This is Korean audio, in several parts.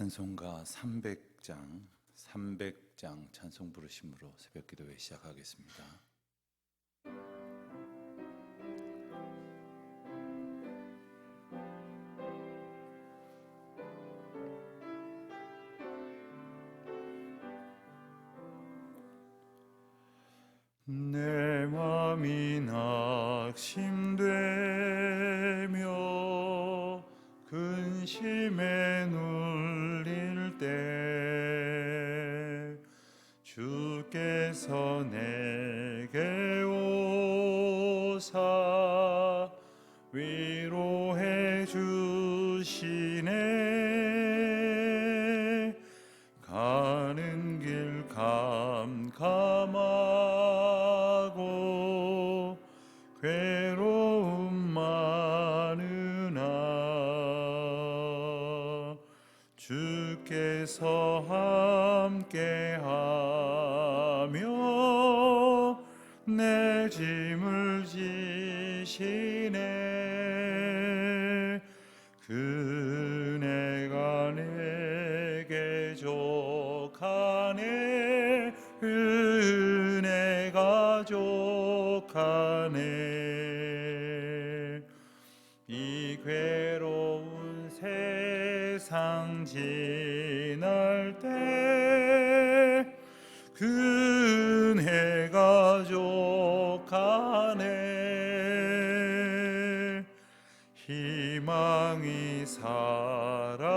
찬송가 300장 찬송 부르심으로 새벽 기도회 시작하겠습니다. 내 맘이 낙심되며 근심에 눌릴 때 주께서 내게 오사 위로해 주시네. 가는 길 캄캄하고 괴로움 많으나 주께서 함께하며 내 짐을 지시네. 그네가 내게 족하네. 은혜가 족하네. 이 괴로운 세상 지날 때 그네가 족하네. 희망이 사라지고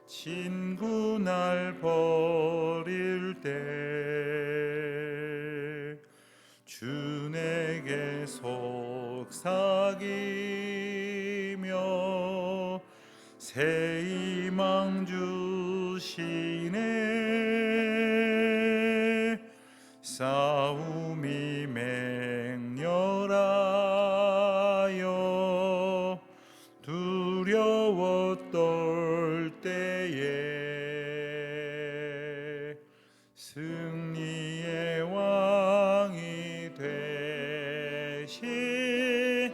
친구 날 버릴 때 주 내게 속삭이며 새 희망 주시네. 싸움이 맹렬하여 두려워 떨 때에 승리의 왕이 되신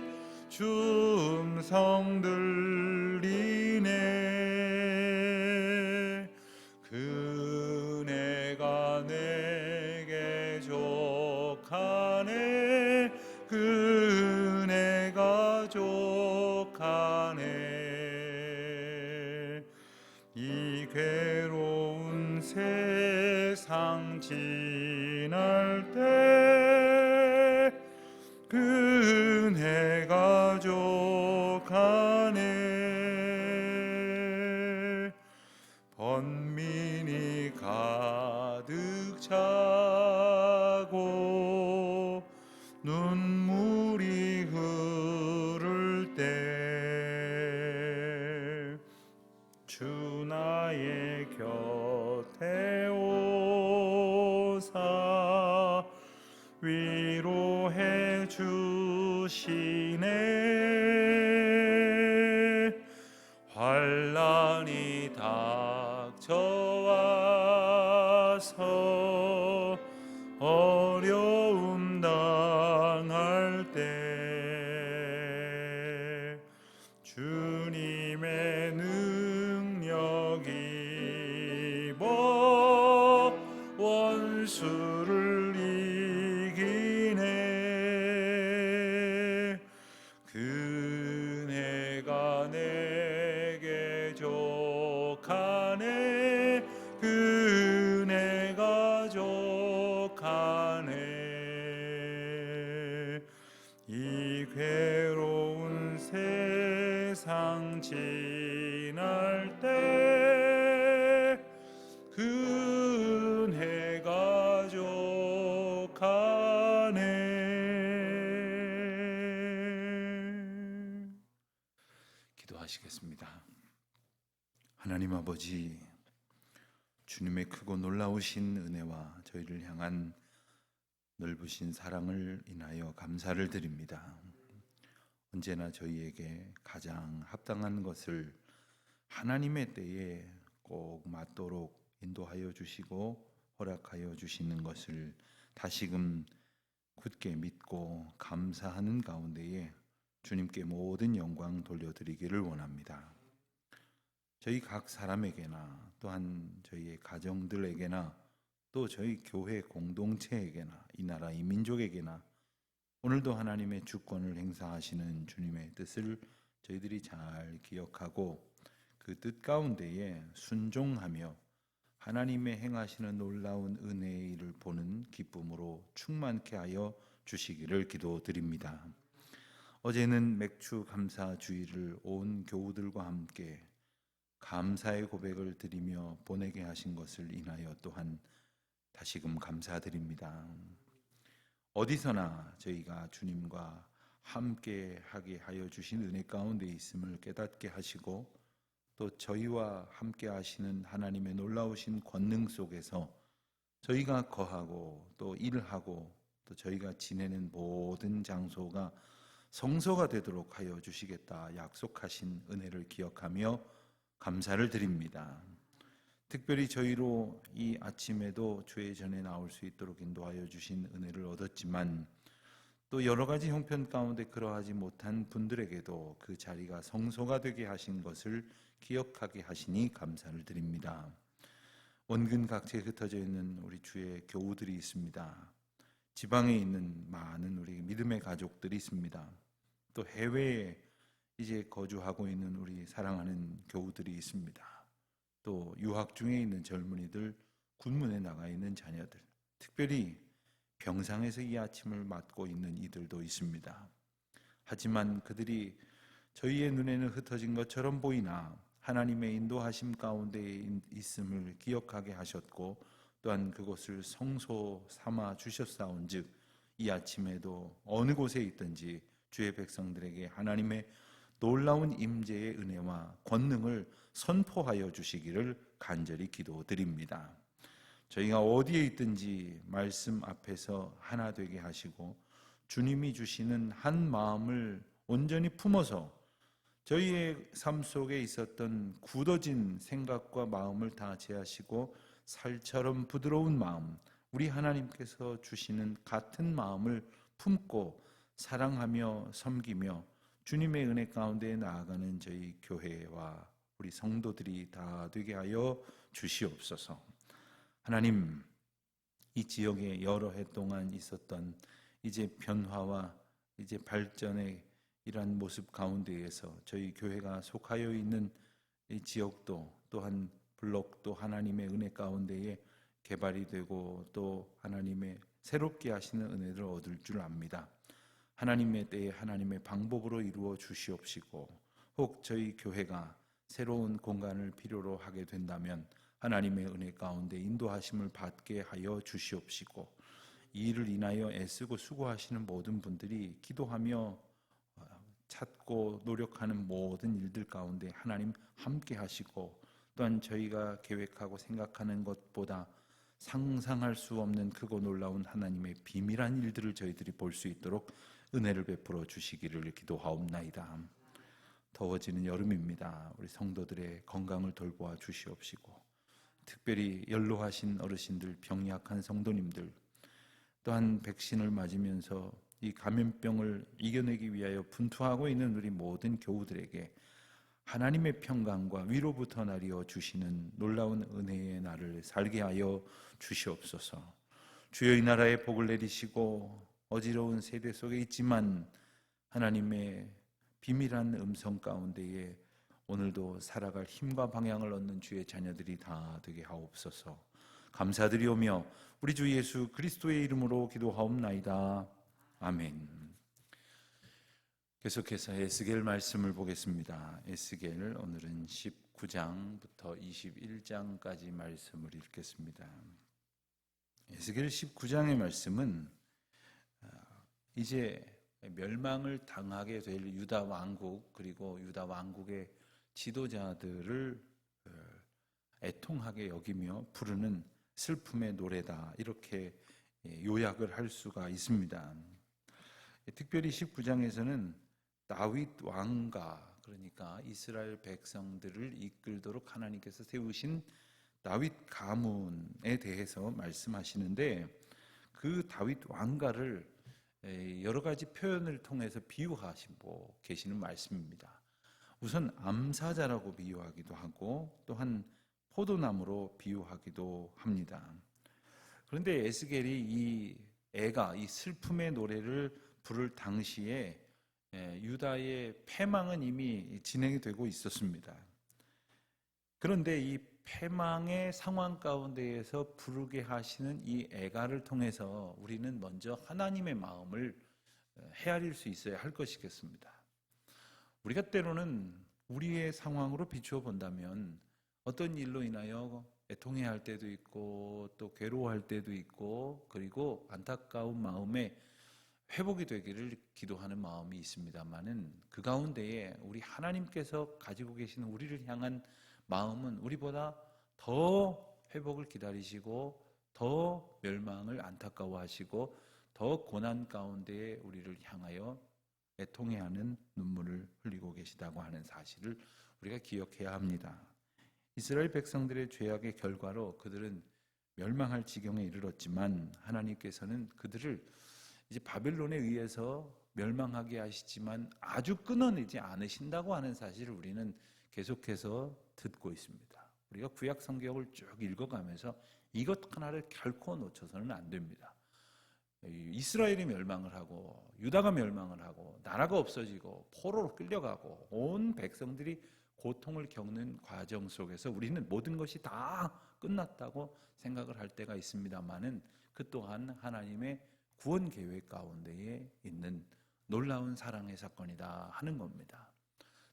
주 음성 들리네. 그네가 내게 족하네. 그네가 족하네. 이 괴로운 세상 지날 때 그네가 족하네. 번민이 가득 차고 눈물이 흐를 때 주 나의 곁에 오사 위로해 주시네. 환난이 닥쳐와서 어려움 당할 때 주님의 능력이 입어 원수를 이기네. 그네가 내게 족하네. 그네가 족하네. 이 괴로운 세상 지날 때 그네가 족하네. 기도하시겠습니다. 하나님 아버지, 주님의 크고 놀라우신 은혜와 저희를 향한 넓으신 사랑을 인하여 감사를 드립니다. 언제나 저희에게 가장 합당한 것을 하나님의 때에 꼭 맞도록 인도하여 주시고 허락하여 주시는 것을 다시금 굳게 믿고 감사하는 가운데에 주님께 모든 영광 돌려드리기를 원합니다. 저희 각 사람에게나 또한 저희의 가정들에게나 또 저희 교회 공동체에게나 이 나라 이 민족에게나 오늘도 하나님의 주권을 행사하시는 주님의 뜻을 저희들이 잘 기억하고 그 뜻 가운데에 순종하며 하나님의 행하시는 놀라운 은혜의 일을 보는 기쁨으로 충만케 하여 주시기를 기도드립니다. 어제는 맥주 감사 주일을 온 교우들과 함께 감사의 고백을 드리며 보내게 하신 것을 인하여 또한 다시금 감사드립니다. 어디서나 저희가 주님과 함께 하게 하여 주신 은혜 가운데 있음을 깨닫게 하시고 또 저희와 함께 하시는 하나님의 놀라우신 권능 속에서 저희가 거하고 또 일하고 또 저희가 지내는 모든 장소가 성소가 되도록 하여 주시겠다 약속하신 은혜를 기억하며 감사를 드립니다. 특별히 저희로 이 아침에도 주의 전에 나올 수 있도록 인도하여 주신 은혜를 얻었지만 또 여러 가지 형편 가운데 그러하지 못한 분들에게도 그 자리가 성소가 되게 하신 것을 기억하게 하시니 감사를 드립니다. 원근 각지에 흩어져 있는 우리 주의 교우들이 있습니다. 지방에 있는 많은 우리 믿음의 가족들이 있습니다. 또 해외에 이제 거주하고 있는 우리 사랑하는 교우들이 있습니다. 또 유학 중에 있는 젊은이들, 군문에 나가 있는 자녀들, 특별히 병상에서 이 아침을 맞고 있는 이들도 있습니다. 하지만 그들이 저희의 눈에는 흩어진 것처럼 보이나 하나님의 인도하심 가운데 있음을 기억하게 하셨고 또한 그곳을 성소 삼아 주셨사온즉 이 아침에도 어느 곳에 있든지 주의 백성들에게 하나님의 놀라운 임재의 은혜와 권능을 선포하여 주시기를 간절히 기도드립니다. 저희가 어디에 있든지 말씀 앞에서 하나 되게 하시고 주님이 주시는 한 마음을 온전히 품어서 저희의 삶 속에 있었던 굳어진 생각과 마음을 다 제하시고 살처럼 부드러운 마음, 우리 하나님께서 주시는 같은 마음을 품고 사랑하며 섬기며 주님의 은혜 가운데 나아가는 저희 교회와 우리 성도들이 다 되게 하여 주시옵소서. 하나님, 이 지역에 여러 해 동안 있었던 이제 변화와 이제 발전의 이러한 모습 가운데에서 저희 교회가 속하여 있는 이 지역도 또한 블록도 하나님의 은혜 가운데에 개발이 되고 또 하나님의 새롭게 하시는 은혜를 얻을 줄 압니다. 하나님의 때에 하나님의 방법으로 이루어 주시옵시고 혹 저희 교회가 새로운 공간을 필요로 하게 된다면 하나님의 은혜 가운데 인도하심을 받게 하여 주시옵시고 이 일을 인하여 애쓰고 수고하시는 모든 분들이 기도하며 찾고 노력하는 모든 일들 가운데 하나님 함께 하시고 또한 저희가 계획하고 생각하는 것보다 상상할 수 없는 크고 놀라운 하나님의 비밀한 일들을 저희들이 볼 수 있도록 은혜를 베풀어 주시기를 기도하옵나이다. 더워지는 여름입니다. 우리 성도들의 건강을 돌보아 주시옵시고 특별히 연로하신 어르신들, 병약한 성도님들 또한 백신을 맞으면서 이 감염병을 이겨내기 위하여 분투하고 있는 우리 모든 교우들에게 하나님의 평강과 위로부터 나리어 주시는 놀라운 은혜의 날을 살게 하여 주시옵소서. 주여 이 나라에 복을 내리시고 어지러운 세대 속에 있지만 하나님의 비밀한 음성 가운데에 오늘도 살아갈 힘과 방향을 얻는 주의 자녀들이 다 되게 하옵소서. 감사드리오며 우리 주 예수 그리스도의 이름으로 기도하옵나이다. 아멘. 계속해서 에스겔 말씀을 보겠습니다. 에스겔 오늘은 19장부터 21장까지 말씀을 읽겠습니다. 에스겔 19장의 말씀은 이제 멸망을 당하게 될 유다 왕국 그리고 유다 왕국의 지도자들을 애통하게 여기며 부르는 슬픔의 노래다 이렇게 요약을 할 수가 있습니다. 특별히 19장에서는 다윗 왕가 그러니까 이스라엘 백성들을 이끌도록 하나님께서 세우신 다윗 가문에 대해서 말씀하시는데 그 다윗 왕가를 여러 가지 표현을 통해서 비유하시고 계시는 말씀입니다. 우선 암사자라고 비유하기도 하고 또한 포도나무로 비유하기도 합니다. 그런데 에스겔이 이 슬픔의 노래를 부를 당시에 유다의 패망은 이미 진행이 되고 있었습니다. 그런데 이 패망의 상황 가운데에서 부르게 하시는 이 애가를 통해서 우리는 먼저 하나님의 마음을 헤아릴 수 있어야 할 것이겠습니다. 우리가 때로는 우리의 상황으로 비추어 본다면 어떤 일로 인하여 애통해야 할 때도 있고 또 괴로워할 때도 있고 그리고 안타까운 마음에 회복이 되기를 기도하는 마음이 있습니다만은 그 가운데에 우리 하나님께서 가지고 계시는 우리를 향한 마음은 우리보다 더 회복을 기다리시고 더 멸망을 안타까워하시고 더 고난 가운데에 우리를 향하여 애통해하는 눈물을 흘리고 계시다고 하는 사실을 우리가 기억해야 합니다. 이스라엘 백성들의 죄악의 결과로 그들은 멸망할 지경에 이르렀지만 하나님께서는 그들을 이제 바벨론에 의해서 멸망하게 하시지만 아주 끊어내지 않으신다고 하는 사실을 우리는 계속해서 듣고 있습니다. 우리가 구약 성경을 쭉 읽어가면서 이것 하나를 결코 놓쳐서는 안 됩니다. 이스라엘이 멸망을 하고 유다가 멸망을 하고 나라가 없어지고 포로로 끌려가고 온 백성들이 고통을 겪는 과정 속에서 우리는 모든 것이 다 끝났다고 생각을 할 때가 있습니다만은 그 또한 하나님의 구원 계획 가운데에 있는 놀라운 사랑의 사건이다 하는 겁니다.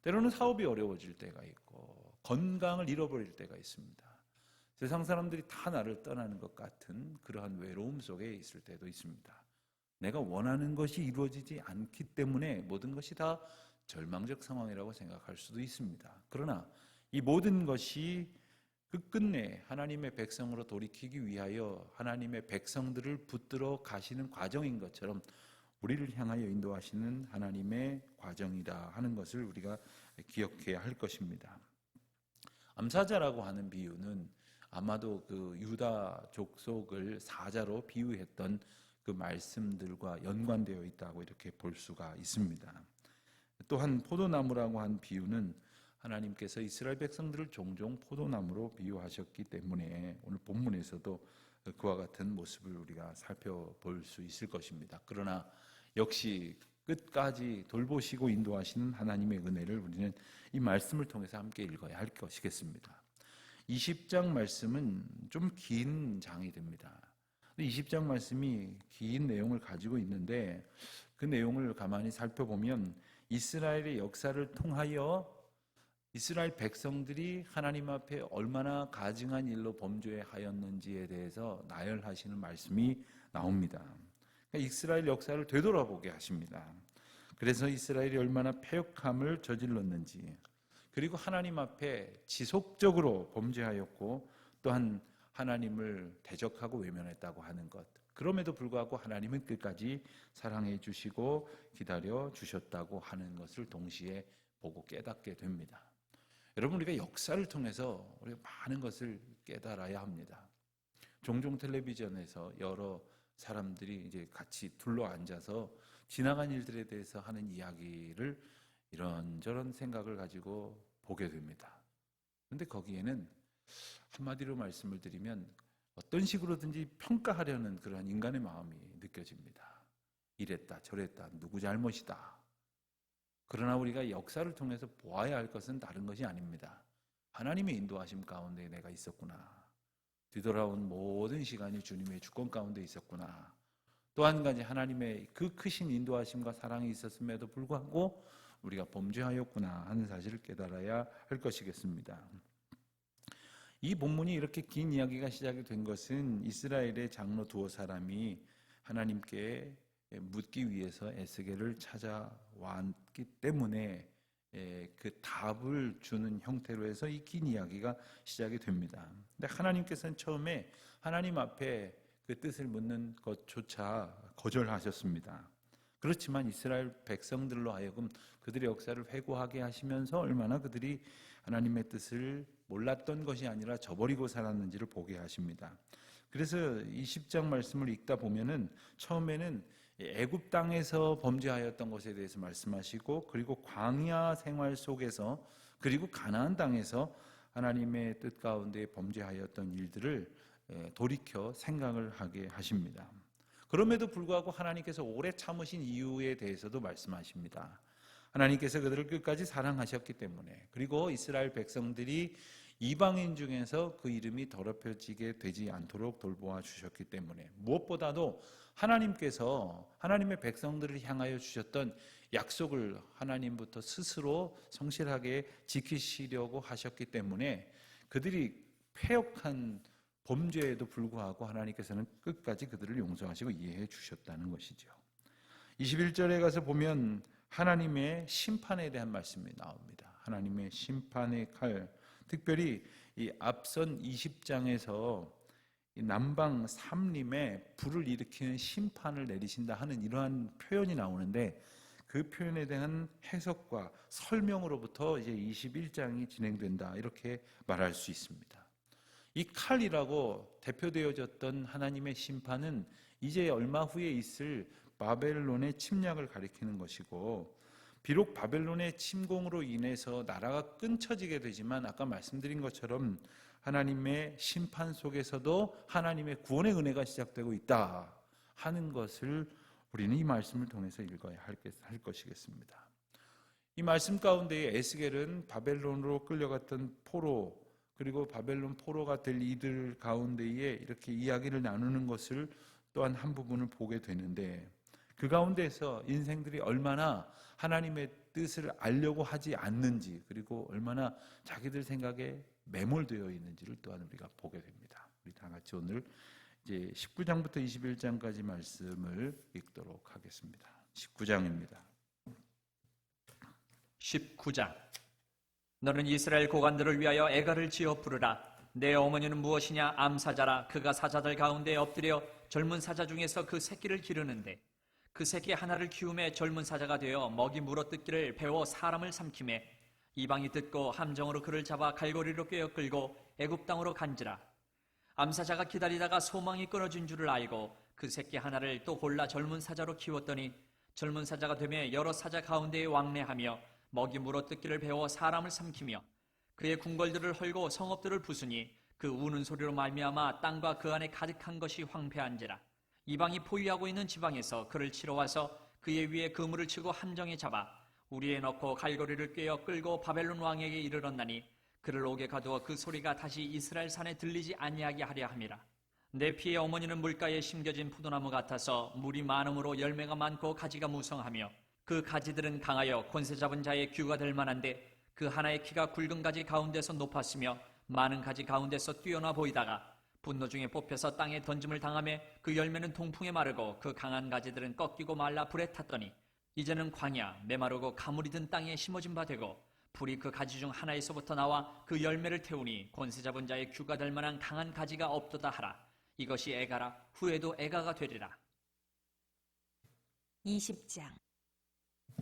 때로는 사업이 어려워질 때가 있고 건강을 잃어버릴 때가 있습니다. 세상 사람들이 다 나를 떠나는 것 같은 그러한 외로움 속에 있을 때도 있습니다. 내가 원하는 것이 이루어지지 않기 때문에 모든 것이 다 절망적 상황이라고 생각할 수도 있습니다. 그러나 이 모든 것이 끝끝내 하나님의 백성으로 돌이키기 위하여 하나님의 백성들을 붙들어 가시는 과정인 것처럼 우리를 향하여 인도하시는 하나님의 과정이다 하는 것을 우리가 기억해야 할 것입니다. 암사자라고 하는 비유는 아마도 그 유다 족속을 사자로 비유했던 그 말씀들과 연관되어 있다고 이렇게 볼 수가 있습니다. 또한 포도나무라고 한 비유는 하나님께서 이스라엘 백성들을 종종 포도나무로 비유하셨기 때문에 오늘 본문에서도 그와 같은 모습을 우리가 살펴볼 수 있을 것입니다. 그러나 역시 끝까지 돌보시고 인도하시는 하나님의 은혜를 우리는 이 말씀을 통해서 함께 읽어야 할 것이겠습니다. 20장 말씀은 좀 긴 장이 됩니다. 20장 말씀이 긴 내용을 가지고 있는데 그 내용을 가만히 살펴보면 이스라엘의 역사를 통하여 이스라엘 백성들이 하나님 앞에 얼마나 가증한 일로 범죄하였는지에 대해서 나열하시는 말씀이 나옵니다. 그러니까 이스라엘 역사를 되돌아보게 하십니다. 그래서 이스라엘이 얼마나 패역함을 저질렀는지 그리고 하나님 앞에 지속적으로 범죄하였고 또한 하나님을 대적하고 외면했다고 하는 것. 그럼에도 불구하고 하나님은 끝까지 사랑해 주시고 기다려 주셨다고 하는 것을 동시에 보고 깨닫게 됩니다. 여러분 우리가 역사를 통해서 우리가 많은 것을 깨달아야 합니다. 종종 텔레비전에서 여러 사람들이 이제 같이 둘러 앉아서 지나간 일들에 대해서 하는 이야기를 이런저런 생각을 가지고 보게 됩니다. 그런데 거기에는 한마디로 말씀을 드리면 어떤 식으로든지 평가하려는 그런 인간의 마음이 느껴집니다. 이랬다 저랬다 누구 잘못이다. 그러나 우리가 역사를 통해서 보아야 할 것은 다른 것이 아닙니다. 하나님의 인도하심 가운데 내가 있었구나. 뒤돌아온 모든 시간이 주님의 주권 가운데 있었구나. 또 한 가지 하나님의 그 크신 인도하심과 사랑이 있었음에도 불구하고 우리가 범죄하였구나 하는 사실을 깨달아야 할 것이겠습니다. 이 본문이 이렇게 긴 이야기가 시작이 된 것은 이스라엘의 장로 두어 사람이 하나님께 묻기 위해서 에스겔을 찾아왔기 때문에 그 답을 주는 형태로 해서 이 긴 이야기가 시작이 됩니다. 근데 하나님께서는 처음에 하나님 앞에 그 뜻을 묻는 것조차 거절하셨습니다. 그렇지만 이스라엘 백성들로 하여금 그들의 역사를 회고하게 하시면서 얼마나 그들이 하나님의 뜻을 몰랐던 것이 아니라 저버리고 살았는지를 보게 하십니다. 그래서 이 10장 말씀을 읽다 보면은 처음에는 애굽 땅에서 범죄하였던 것에 대해서 말씀하시고, 그리고 광야 생활 속에서, 그리고 가나안 땅에서 하나님의 뜻 가운데 범죄하였던 일들을 돌이켜 생각을 하게 하십니다. 그럼에도 불구하고 하나님께서 오래 참으신 이유에 대해서도 말씀하십니다. 하나님께서 그들을 끝까지 사랑하셨기 때문에, 그리고 이스라엘 백성들이 이방인 중에서 그 이름이 더럽혀지게 되지 않도록 돌보아 주셨기 때문에, 무엇보다도 하나님께서 하나님의 백성들을 향하여 주셨던 약속을 하나님부터 스스로 성실하게 지키시려고 하셨기 때문에, 그들이 패역한 범죄에도 불구하고 하나님께서는 끝까지 그들을 용서하시고 이해해 주셨다는 것이죠. 21절에 가서 보면 하나님의 심판에 대한 말씀이 나옵니다. 하나님의 심판의 칼, 특별히 이 앞선 20장에서 남방 삼림에 불을 일으키는 심판을 내리신다 하는 이러한 표현이 나오는데, 그 표현에 대한 해석과 설명으로부터 이제 21장이 진행된다, 이렇게 말할 수 있습니다. 이 칼이라고 대표되어졌던 하나님의 심판은 이제 얼마 후에 있을 바벨론의 침략을 가리키는 것이고, 비록 바벨론의 침공으로 인해서 나라가 끊쳐지게 되지만 아까 말씀드린 것처럼 하나님의 심판 속에서도 하나님의 구원의 은혜가 시작되고 있다 하는 것을 우리는 이 말씀을 통해서 읽어야 할 것이겠습니다. 이 말씀 가운데에 에스겔은 바벨론으로 끌려갔던 포로, 그리고 바벨론 포로가 될 이들 가운데에 이렇게 이야기를 나누는 것을 또한 한 부분을 보게 되는데, 그 가운데서 인생들이 얼마나 하나님의 뜻을 알려고 하지 않는지, 그리고 얼마나 자기들 생각에 매몰되어 있는지를 또한 우리가 보게 됩니다. 우리 다 같이 오늘 이제 19장부터 21장까지 말씀을 읽도록 하겠습니다. 19장입니다. 19장. 너는 이스라엘 고관들을 위하여 애가를 지어 부르라. 내 어머니는 무엇이냐? 암사자라. 그가 사자들 가운데 엎드려 젊은 사자 중에서 그 새끼를 기르는데, 그 새끼 하나를 키우매 젊은 사자가 되어 먹이 물어뜯기를 배워 사람을 삼키매, 이방이 듣고 함정으로 그를 잡아 갈고리로 꿰어 끌고 애굽 땅으로 간지라. 암사자가 기다리다가 소망이 끊어진 줄을 알고 그 새끼 하나를 또 골라 젊은 사자로 키웠더니, 젊은 사자가 되매 여러 사자 가운데에 왕래하며 먹이 물어뜯기를 배워 사람을 삼키며, 그의 궁궐들을 헐고 성읍들을 부수니 그 우는 소리로 말미암아 땅과 그 안에 가득한 것이 황폐한지라. 이방이 포위하고 있는 지방에서 그를 치러 와서 그의 위에 그물을 치고 함정에 잡아 우리에 넣고 갈고리를 꿰어 끌고 바벨론 왕에게 이르렀나니, 그를 옥에 가두어 그 소리가 다시 이스라엘 산에 들리지 아니하게 하려 함이라. 내 피의 어머니는 물가에 심겨진 포도나무 같아서 물이 많음으로 열매가 많고 가지가 무성하며, 그 가지들은 강하여 권세 잡은 자의 규가 될 만한데, 그 하나의 키가 굵은 가지 가운데서 높았으며 많은 가지 가운데서 뛰어나 보이다가 분노 중에 뽑혀서 땅에 던짐을 당하며 그 열매는 동풍에 마르고 그 강한 가지들은 꺾이고 말라 불에 탔더니, 이제는 광야 메마르고 가물이 든 땅에 심어진 바 되고, 불이 그 가지 중 하나에서부터 나와 그 열매를 태우니 권세 잡은 자의 규가 될 만한 강한 가지가 없도다 하라. 이것이 애가라. 후에도 애가가 되리라. 20장.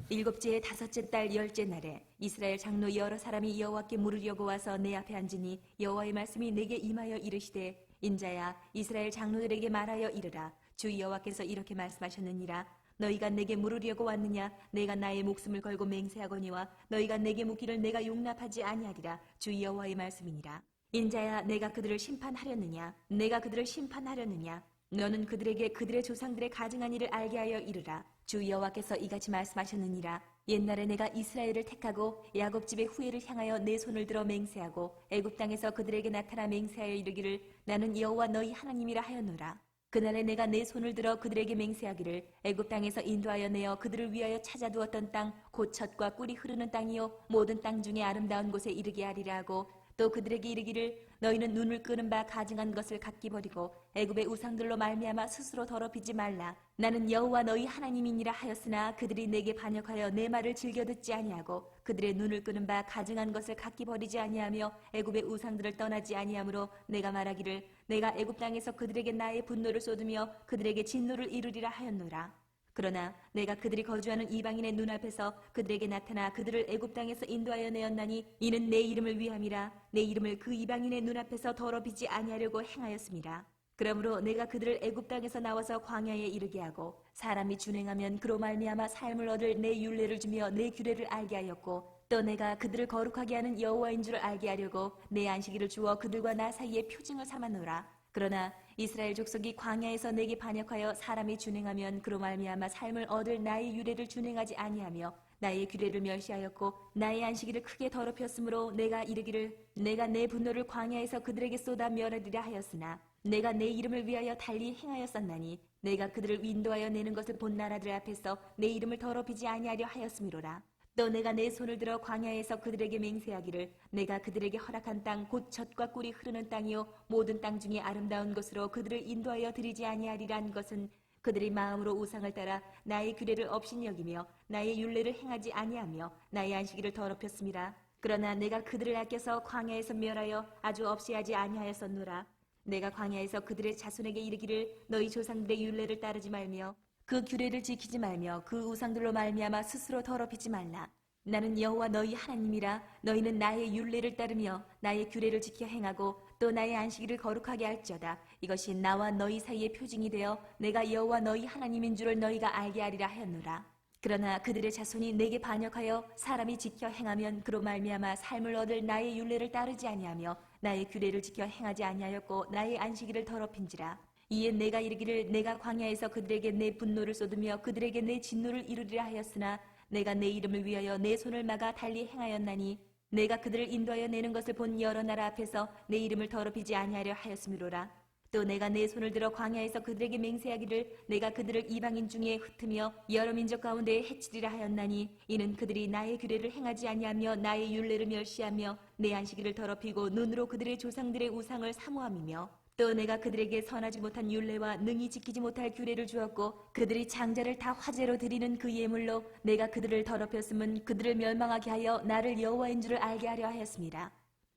일곱째의 다섯째 달 열째 날에 이스라엘 장로 여러 사람이 여호와께 물으려고 와서 내 앞에 앉으니, 여호와의 말씀이 내게 임하여 이르시되, 인자야, 이스라엘 장로들에게 말하여 이르라. 주 여호와께서 이렇게 말씀하셨느니라. 너희가 내게 물으려고 왔느냐? 내가 나의 목숨을 걸고 맹세하거니와 너희가 내게 묻기를 내가 용납하지 아니하리라. 주 여호와의 말씀이니라. 인자야, 내가 그들을 심판하려느냐? 내가 그들을 심판하려느냐? 너는 그들에게 그들의 조상들의 가증한 일을 알게 하여 이르라. 주 여호와께서 이같이 말씀하셨느니라. 옛날에 내가 이스라엘을 택하고 야곱 집의 후예를 향하여 내 손을 들어 맹세하고 애굽 땅에서 그들에게 나타나 맹세하여 이르기를, 나는 여호와 너희 하나님이라 하였노라. 그날에 내가 내 손을 들어 그들에게 맹세하기를, 애굽 땅에서 인도하여 내어 그들을 위하여 찾아두었던 땅, 곧 젖과 꿀이 흐르는 땅이요 모든 땅 중에 아름다운 곳에 이르게 하리라 하고, 또 그들에게 이르기를, 너희는 눈을 끄는 바 가증한 것을 각기 버리고 애굽의 우상들로 말미암아 스스로 더럽히지 말라. 나는 여호와 너희 하나님이니라 하였으나 그들이 내게 반역하여 내 말을 즐겨 듣지 아니하고 그들의 눈을 끄는 바 가증한 것을 각기 버리지 아니하며 애굽의 우상들을 떠나지 아니하므로 내가 말하기를, 내가 애굽 땅에서 그들에게 나의 분노를 쏟으며 그들에게 진노를 이루리라 하였노라. 그러나 내가 그들이 거주하는 이방인의 눈앞에서 그들에게 나타나 그들을 애굽 땅에서 인도하여 내었나니, 이는 내 이름을 위함이라. 내 이름을 그 이방인의 눈앞에서 더럽히지 아니하려고 행하였습니다. 그러므로 내가 그들을 애굽 땅에서 나와서 광야에 이르게 하고 사람이 준행하면 그로 말미암아 삶을 얻을 내 율례를 주며 내 규례를 알게 하였고 또 내가 그들을 거룩하게 하는 여호와인 줄을 알게 하려고 내 안식일을 주어 그들과 나 사이에 표징을 삼아노라. 그러나 이스라엘 족속이 광야에서 내게 반역하여 사람이 준행하면 그로 말미암아 삶을 얻을 나의 율례를 준행하지 아니하며 나의 규례를 멸시하였고 나의 안식일을 크게 더럽혔으므로 내가 이르기를 내가 내 분노를 광야에서 그들에게 쏟아 멸하리라 하였으나 내가 내 이름을 위하여 달리 행하였었나니 내가 그들을 인도하여 내는 것을 본 나라들 앞에서 내 이름을 더럽히지 아니하려 하였음이로라. 또 내가 내 손을 들어 광야에서 그들에게 맹세하기를 내가 그들에게 허락한 땅 곧 젖과 꿀이 흐르는 땅이요 모든 땅 중에 아름다운 곳으로 그들을 인도하여 드리지 아니하리란 것은 그들이 마음으로 우상을 따라 나의 규례를 업신여기며 나의 율례를 행하지 아니하며 나의 안식일을 더럽혔음이라. 그러나 내가 그들을 아껴서 광야에서 멸하여 아주 없이하지 아니하였었노라. 내가 광야에서 그들의 자손에게 이르기를 너희 조상들의 율례를 따르지 말며 그 규례를 지키지 말며 그 우상들로 말미암아 스스로 더럽히지 말라. 나는 여호와 너희 하나님이라. 너희는 나의 율례를 따르며 나의 규례를 지켜 행하고 또 나의 안식일을 거룩하게 할지어다. 이것이 나와 너희 사이의 표징이 되어 내가 여호와 너희 하나님인 줄을 너희가 알게 하리라 하였노라. 그러나 그들의 자손이 내게 반역하여 사람이 지켜 행하면 그로 말미암아 삶을 얻을 나의 율례를 따르지 아니하며 나의 규례를 지켜 행하지 아니하였고 나의 안식일을 더럽힌지라. 이에 내가 이르기를 내가 광야에서 그들에게 내 분노를 쏟으며 그들에게 내 진노를 이루리라 하였으나 내가 내 이름을 위하여 내 손을 막아 달리 행하였나니 내가 그들을 인도하여 내는 것을 본 여러 나라 앞에서 내 이름을 더럽히지 아니하려 하였음이로라. 또 내가 내 손을 들어 광야에서 그들에게 맹세하기를 내가 그들을 이방인 중에 흩으며 여러 민족 가운데에 해치리라 하였나니 이는 그들이 나의 규례를 행하지 아니하며 나의 율례를 멸시하며 내 안식일을 더럽히고 눈으로 그들의 조상들의 우상을 사모함이며 또 내가 그들에게 선하지 못한 율례와 능히 지키지 못할 규례를 주었고 그들이 장자를 다 화제로 드리는 그 예물로 내가 그들을 더럽혔음은 그들을 멸망하게 하여 나를 여호와인 줄을 알게 하려 하였습니다.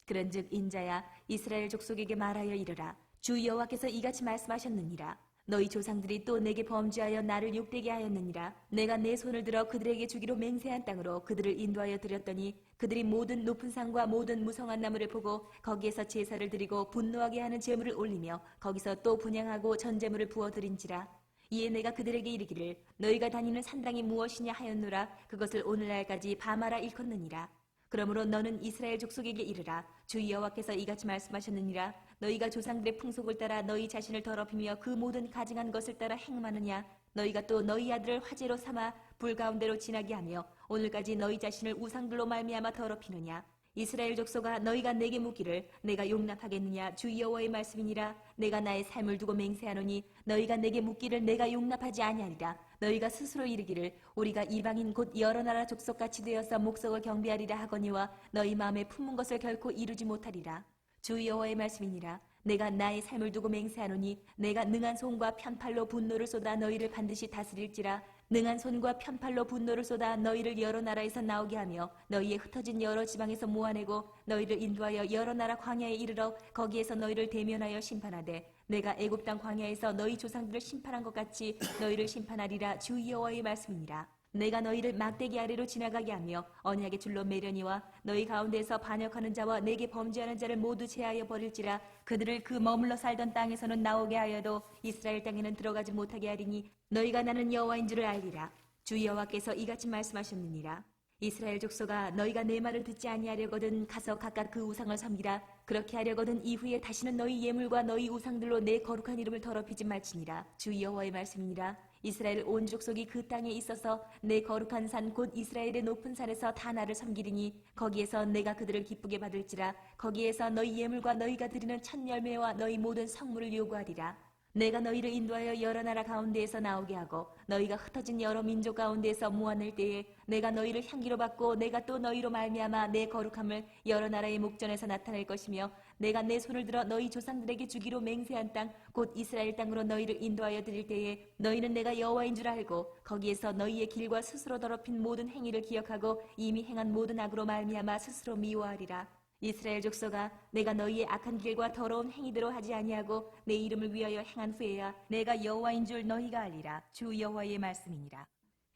그런즉 인자야 이스라엘 족속에게 말하여 이르라. 주 여호와께서 이같이 말씀하셨느니라. 너희 조상들이 또 내게 범죄하여 나를 욕되게 하였느니라. 내가 내 손을 들어 그들에게 주기로 맹세한 땅으로 그들을 인도하여 드렸더니 그들이 모든 높은 산과 모든 무성한 나무를 보고 거기에서 제사를 드리고 분노하게 하는 제물을 올리며 거기서 또 분향하고 전제물을 부어드린지라. 이에 내가 그들에게 이르기를 너희가 다니는 산당이 무엇이냐 하였노라. 그것을 오늘날까지 바마라 일컫느니라. 그러므로 너는 이스라엘 족속에게 이르라. 주 여호와께서 이같이 말씀하셨느니라. 너희가 조상들의 풍속을 따라 너희 자신을 더럽히며 그 모든 가증한 것을 따라 행하느냐. 너희가 또 너희 아들을 화제로 삼아 불 가운데로 지나게 하며 오늘까지 너희 자신을 우상들로 말미암아 더럽히느냐. 이스라엘 족속아 너희가 내게 묻기를 내가 용납하겠느냐. 주 여호와의 말씀이니라. 내가 나의 삶을 두고 맹세하노니 너희가 내게 묻기를 내가 용납하지 아니하리라. 너희가 스스로 이르기를 우리가 이방인 곧 여러 나라 족속같이 되어서 목석을 경배하리라 하거니와 너희 마음에 품은 것을 결코 이루지 못하리라. 주 여호와의 말씀이니라. 내가 나의 삶을 두고 맹세하노니 내가 능한 손과 편팔로 분노를 쏟아 너희를 반드시 다스릴지라. 능한 손과 편팔로 분노를 쏟아 너희를 여러 나라에서 나오게 하며 너희의 흩어진 여러 지방에서 모아내고 너희를 인도하여 여러 나라 광야에 이르러 거기에서 너희를 대면하여 심판하되 내가 애굽 땅 광야에서 너희 조상들을 심판한 것 같이 너희를 심판하리라. 주 여호와의 말씀이니라. 내가 너희를 막대기 아래로 지나가게 하며 언약의 줄로 매려니와 너희 가운데서 반역하는 자와 내게 범죄하는 자를 모두 제하여 버릴지라. 그들을 그 머물러 살던 땅에서는 나오게 하여도 이스라엘 땅에는 들어가지 못하게 하리니 너희가 나는 여호와인 줄을 알리라. 주 여호와께서 이같이 말씀하셨느니라. 이스라엘 족속아 너희가 내 말을 듣지 아니하려거든 가서 각각 그 우상을 섬기라. 그렇게 하려거든 이후에 다시는 너희 예물과 너희 우상들로 내 거룩한 이름을 더럽히지 말지니라. 주 여호와의 말씀이니라. 이스라엘 온 족속이 그 땅에 있어서 내 거룩한 산 곧 이스라엘의 높은 산에서 다 나를 섬기리니 거기에서 내가 그들을 기쁘게 받을지라. 거기에서 너희 예물과 너희가 드리는 첫 열매와 너희 모든 성물을 요구하리라. 내가 너희를 인도하여 여러 나라 가운데에서 나오게 하고 너희가 흩어진 여러 민족 가운데에서 모아낼 때에 내가 너희를 향기로 받고 내가 또 너희로 말미암아 내 거룩함을 여러 나라의 목전에서 나타낼 것이며 내가 내 손을 들어 너희 조상들에게 주기로 맹세한 땅 곧 이스라엘 땅으로 너희를 인도하여 드릴 때에 너희는 내가 여호와인 줄 알고 거기에서 너희의 길과 스스로 더럽힌 모든 행위를 기억하고 이미 행한 모든 악으로 말미암아 스스로 미워하리라. 이스라엘 족속아 내가 너희의 악한 길과 더러운 행위대로 하지 아니하고 내 이름을 위하여 행한 후에야 내가 여호와인 줄 너희가 알리라. 주 여호와의 말씀이니라.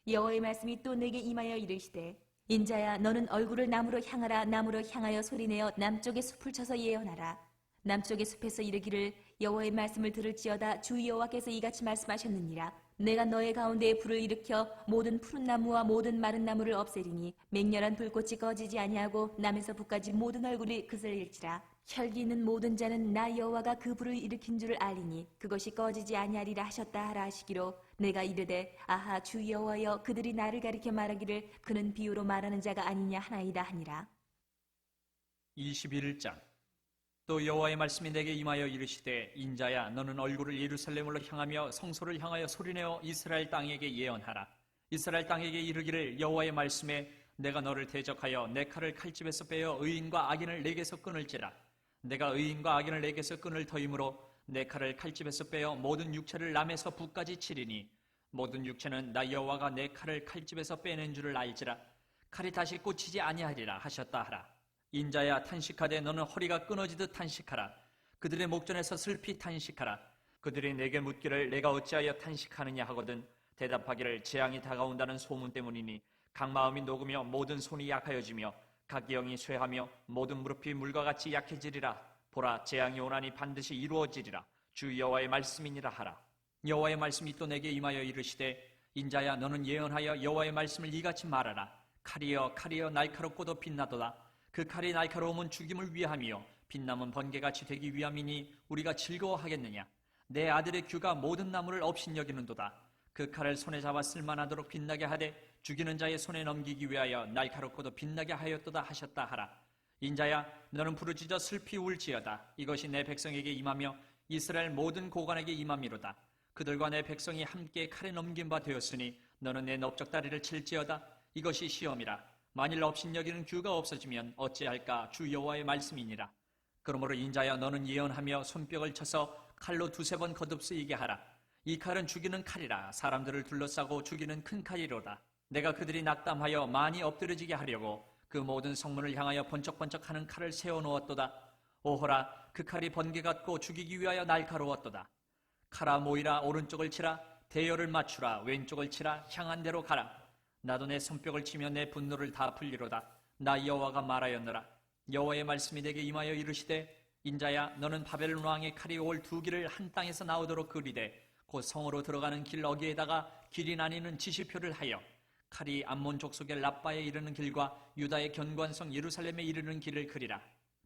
여호와의 말씀이 또 내게 임하여 이르시되 인자야 너는 얼굴을 남으로 향하라. 남으로 향하여 소리내어 남쪽의 숲을 쳐서 예언하라. 남쪽의 숲에서 이르기를 여호와의 말씀을 들을지어다 주 여호와께서 이같이 말씀하셨느니라. 내가 너의 가운데에 불을 일으켜 모든 푸른 나무와 모든 마른 나무를 없애리니 맹렬한 불꽃이 꺼지지 아니하고 남에서 북까지 모든 얼굴이 그슬릴지라. 혈기 있는 모든 자는 나 여호와가 그 불을 일으킨 줄을 알리니 그것이 꺼지지 아니하리라 하셨다 하라 하시기로 내가 이르되 아하 주 여호와여 그들이 나를 가리켜 말하기를 그는 비유로 말하는 자가 아니냐 하나이다 하니라. 21장. 또 여호와의 말씀이 내게 임하여 이르시되 인자야 너는 얼굴을 예루살렘으로 향하며 성소를 향하여 소리내어 이스라엘 땅에게 예언하라. 이스라엘 땅에게 이르기를 여호와의 말씀에 내가 너를 대적하여 내 칼을 칼집에서 빼어 의인과 악인을 내게서 끊을지라. 내가 의인과 악인을 내게서 끊을 터이므로 내 칼을 칼집에서 빼어 모든 육체를 남에서 북까지 치리니 모든 육체는 나 여호와가 내 칼을 칼집에서 빼낸 줄을 알지라. 칼이 다시 꽂히지 아니하리라 하셨다 하라. 인자야 탄식하되 너는 허리가 끊어지듯 탄식하라. 그들의 목전에서 슬피 탄식하라. 그들이 내게 묻기를 내가 어찌하여 탄식하느냐 하거든 대답하기를 재앙이 다가온다는 소문 때문이니 각 마음이 녹으며 모든 손이 약하여지며 각 영이 쇠하며 모든 무릎이 물과 같이 약해지리라. 보라 재앙이 오나니 반드시 이루어지리라. 주 여호와의 말씀이니라 하라. 여호와의 말씀이 또 내게 임하여 이르시되 인자야 너는 예언하여 여호와의 말씀을 이같이 말하라. 칼이여 칼이여 날카롭고도 빛나도다. 그 칼이 날카로움은 죽임을 위함이요 빛남은 번개같이 되기 위함이니 우리가 즐거워하겠느냐. 내 아들의 규가 모든 나무를 업신여기는도다. 그 칼을 손에 잡아 쓸만하도록 빛나게 하되 죽이는 자의 손에 넘기기 위하여 날카롭고도 빛나게 하였도다 하셨다 하라. 인자야 너는 부르짖어 슬피 울지어다. 이것이 내 백성에게 임하며 이스라엘 모든 고관에게 임함이로다. 그들과 내 백성이 함께 칼에 넘긴 바 되었으니 너는 내 넓적다리를 칠지어다. 이것이 시험이라. 만일 업신여기는 규가 없어지면 어찌할까 주 여호와의 말씀이니라. 그러므로 인자야 너는 예언하며 손뼉을 쳐서 칼로 두세 번 거듭 쓰이게 하라. 이 칼은 죽이는 칼이라. 사람들을 둘러싸고 죽이는 큰 칼이로다. 내가 그들이 낙담하여 많이 엎드려지게 하려고 그 모든 성문을 향하여 번쩍번쩍하는 칼을 세워놓았도다. 오호라 그 칼이 번개 같고 죽이기 위하여 날카로웠도다. 칼아 모이라 오른쪽을 치라. 대열을 맞추라. 왼쪽을 치라. 향한 대로 가라. 나도 내 손뼉을 치며 내 분노를 다 풀리로다. 나 여호와가 말하였노라. 여호와의 말씀이 내게 임하여 이르시되 인자야 너는 바벨론 왕의 칼이 올 두 길을 한 땅에서 나오도록 그리되 곧 성으로 들어가는 길 어기에다가 길이 나뉘는 지시표를 하여 칼이 암몬 족속의 랍바에 이르는 길과 유다의 견관성 예루살렘에 이르는 길을 그리라.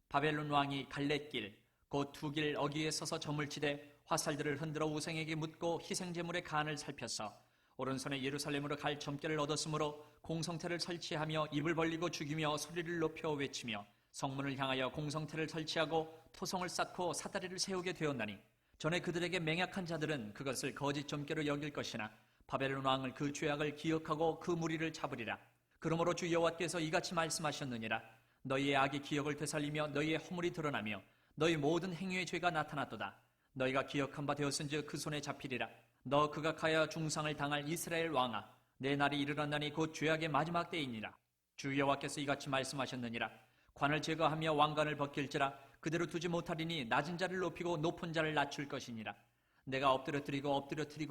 바벨론 왕이 갈렛길 곧 두 길 어기에 서서 점을 치되 화살들을 흔들어 우상에게 묻고 희생제물의 간을 살펴서 오른손에 예루살렘으로 갈 점괘를 얻었으므로 공성태를 설치하며 입을 벌리고 죽이며 소리를 높여 외치며 성문을 향하여 공성태를 설치하고 토성을 쌓고 사다리를 세우게 되었나니 전에 그들에게 맹약한 자들은 그것을 거짓 점괘로 여길 것이나 바벨론 왕을 그 죄악을 기억하고 그 무리를 잡으리라. 그러므로 주 여호와께서 이같이 말씀하셨느니라. 너희의 악이 기억을 되살리며 너희의 허물이 드러나며 너희 모든 행위의 죄가 나타났도다. 너희가 기억한 바 되었은즉 그 손에 잡히리라. 너 극악하여 중상을 당할 이스라엘 왕아 내 날이 이르렀나니 곧 죄악의 마지막 때이니라. 주 여호와께서 이같이 말씀하셨느니라. 관을 제거하며 왕관을 벗길지라. 그대로 두지 못하리니 낮은 자를 높이고 높은 자를 낮출 것이니라. 내가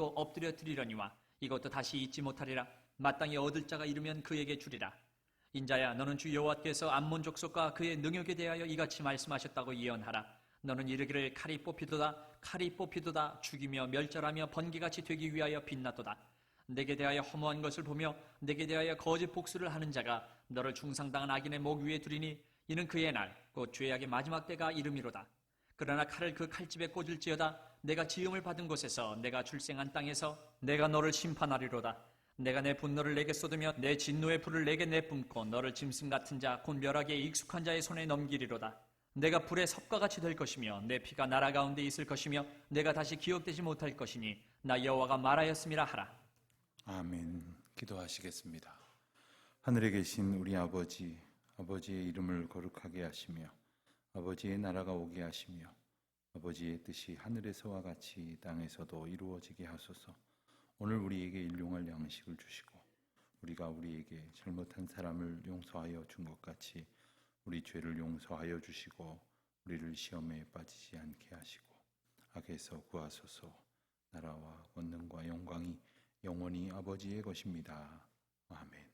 엎드려뜨리려니와 이것도 다시 잊지 못하리라. 마땅히 얻을 자가 이르면 그에게 주리라. 인자야 너는 주 여호와께서 암몬 족속과 그의 능욕에 대하여 이같이 말씀하셨다고 예언하라. 너는 이르기를 칼이 뽑히도다 죽이며 멸절하며 번개같이 되기 위하여 빛나도다. 내게 대하여 허무한 것을 보며 내게 대하여 거짓 복수를 하는 자가 너를 중상당한 악인의 목 위에 두리니 이는 그의 날 곧 죄악의 마지막 때가 이름이로다. 그러나 칼을 그 칼집에 꽂을지어다. 내가 지음을 받은 곳에서 내가 출생한 땅에서 내가 너를 심판하리로다. 내가 내 분노를 내게 쏟으며 내 진노의 불을 내게 내뿜고 너를 짐승 같은 자 곧 멸하기에 익숙한 자의 손에 넘기리로다. 내가 불의 섭과 같이 될 것이며 내 피가 나라 가운데 있을 것이며 내가 다시 기억되지 못할 것이니 나 여호와가 말하였음이라 하라. 아멘. 기도하시겠습니다. 하늘에 계신 우리 아버지, 아버지의 이름을 거룩하게 하시며 아버지의 나라가 오게 하시며 아버지의 뜻이 하늘에서와 같이 땅에서도 이루어지게 하소서. 오늘 우리에게 일용할 양식을 주시고 우리가 우리에게 잘못한 사람을 용서하여 준 것 같이 우리 죄를 용서하여 주시고 우리를 시험에 빠지지 않게 하시고 악에서 구하소서. 나라와 권능과 영광이 영원히 아버지의 것입니다. 아멘.